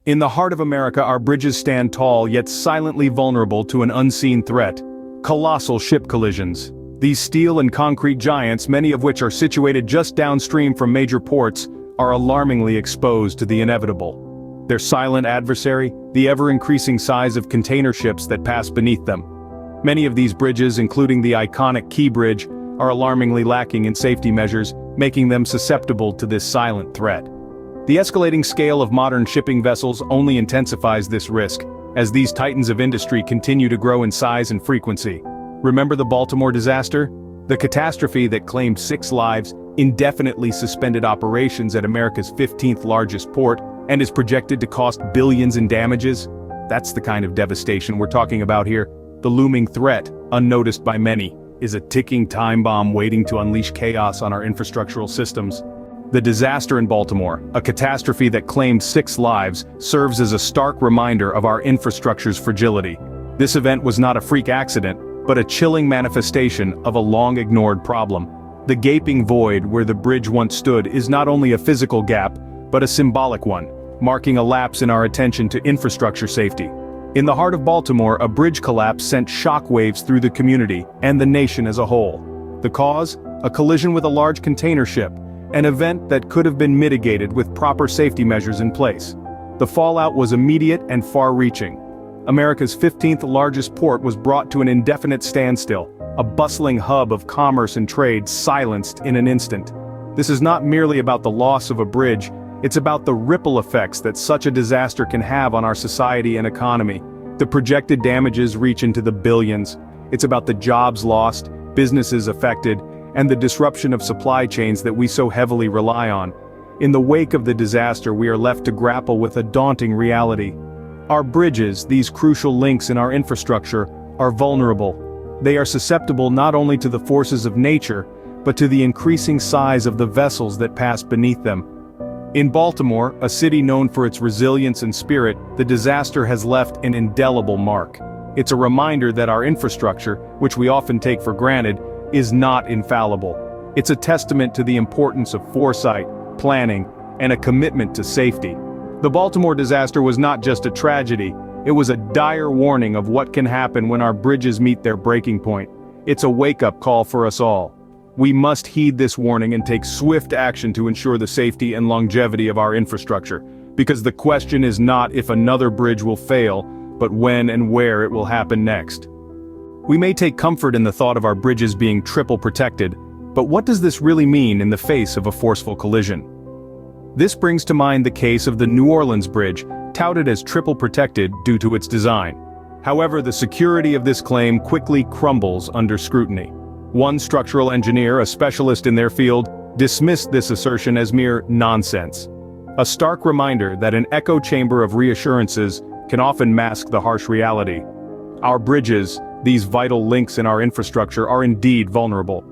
In the heart of America, our bridges stand tall yet silently vulnerable to an unseen threat: colossal ship collisions. These steel and concrete giants, many of which are situated just downstream from major ports, are alarmingly exposed to the inevitable. Their silent adversary, the ever-increasing size of container ships that pass beneath them. Many of these bridges, including the iconic Key Bridge, are alarmingly lacking in safety measures, making them susceptible to this silent threat. The escalating scale of modern shipping vessels only intensifies this risk, as these titans of industry continue to grow in size and frequency. Remember the Baltimore disaster? The catastrophe that claimed 6 lives, indefinitely suspended operations at America's 15th largest port, and is projected to cost billions in damages? That's the kind of devastation we're talking about here. The looming threat, unnoticed by many, is a ticking time bomb waiting to unleash chaos on our infrastructural systems. The disaster in Baltimore, a catastrophe that claimed 6 lives, serves as a stark reminder of our infrastructure's fragility. This event was not a freak accident, but a chilling manifestation of a long-ignored problem. The gaping void where the bridge once stood is not only a physical gap, but a symbolic one, marking a lapse in our attention to infrastructure safety. In the heart of Baltimore, a bridge collapse sent shockwaves through the community and the nation as a whole. The cause? A collision with a large container ship, an event that could have been mitigated with proper safety measures in place. The fallout was immediate and far-reaching. America's 15th largest port was brought to an indefinite standstill, a bustling hub of commerce and trade silenced in an instant. This is not merely about the loss of a bridge, it's about the ripple effects that such a disaster can have on our society and economy. The projected damages reach into the billions. It's about the jobs lost, businesses affected, and the disruption of supply chains that we so heavily rely on. In the wake of the disaster, we are left to grapple with a daunting reality. Our bridges, these crucial links in our infrastructure, are vulnerable. They are susceptible not only to the forces of nature, but to the increasing size of the vessels that pass beneath them. In Baltimore, a city known for its resilience and spirit, the disaster has left an indelible mark. It's a reminder that our infrastructure, which we often take for granted, is not infallible. It's a testament to the importance of foresight, planning, and a commitment to safety. The Baltimore disaster was not just a tragedy, it was a dire warning of what can happen when our bridges meet their breaking point. It's a wake-up call for us all. We must heed this warning and take swift action to ensure the safety and longevity of our infrastructure, because the question is not if another bridge will fail, but when and where it will happen next. We may take comfort in the thought of our bridges being triple protected, but what does this really mean in the face of a forceful collision? This brings to mind the case of the New Orleans Bridge, touted as triple protected due to its design. However, the security of this claim quickly crumbles under scrutiny. One structural engineer, a specialist in their field, dismissed this assertion as mere nonsense. A stark reminder that an echo chamber of reassurances can often mask the harsh reality. Our bridges, these vital links in our infrastructure, are indeed vulnerable.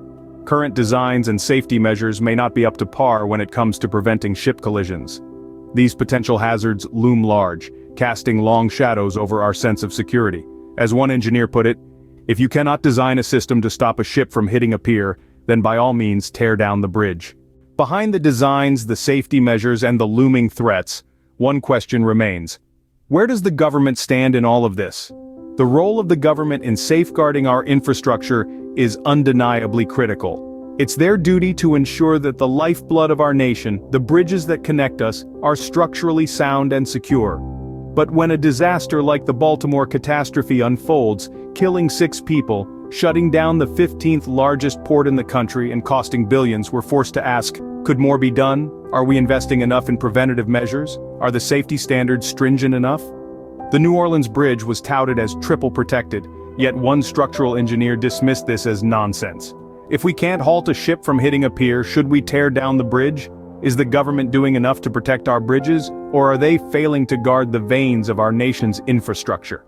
Current designs and safety measures may not be up to par when it comes to preventing ship collisions. These potential hazards loom large, casting long shadows over our sense of security. As one engineer put it, "If you cannot design a system to stop a ship from hitting a pier, then by all means tear down the bridge." Behind the designs, the safety measures, and the looming threats, one question remains. Where does the government stand in all of this? The role of the government in safeguarding our infrastructure is undeniably critical. It's their duty to ensure that the lifeblood of our nation, the bridges that connect us, are structurally sound and secure. But when a disaster like the Baltimore catastrophe unfolds, killing 6 people, shutting down the 15th largest port in the country and costing billions, we're forced to ask, could more be done? Are we investing enough in preventative measures? Are the safety standards stringent enough? The New Orleans Bridge was touted as triple protected, yet one structural engineer dismissed this as nonsense. If we can't halt a ship from hitting a pier, should we tear down the bridge? Is the government doing enough to protect our bridges, or are they failing to guard the veins of our nation's infrastructure?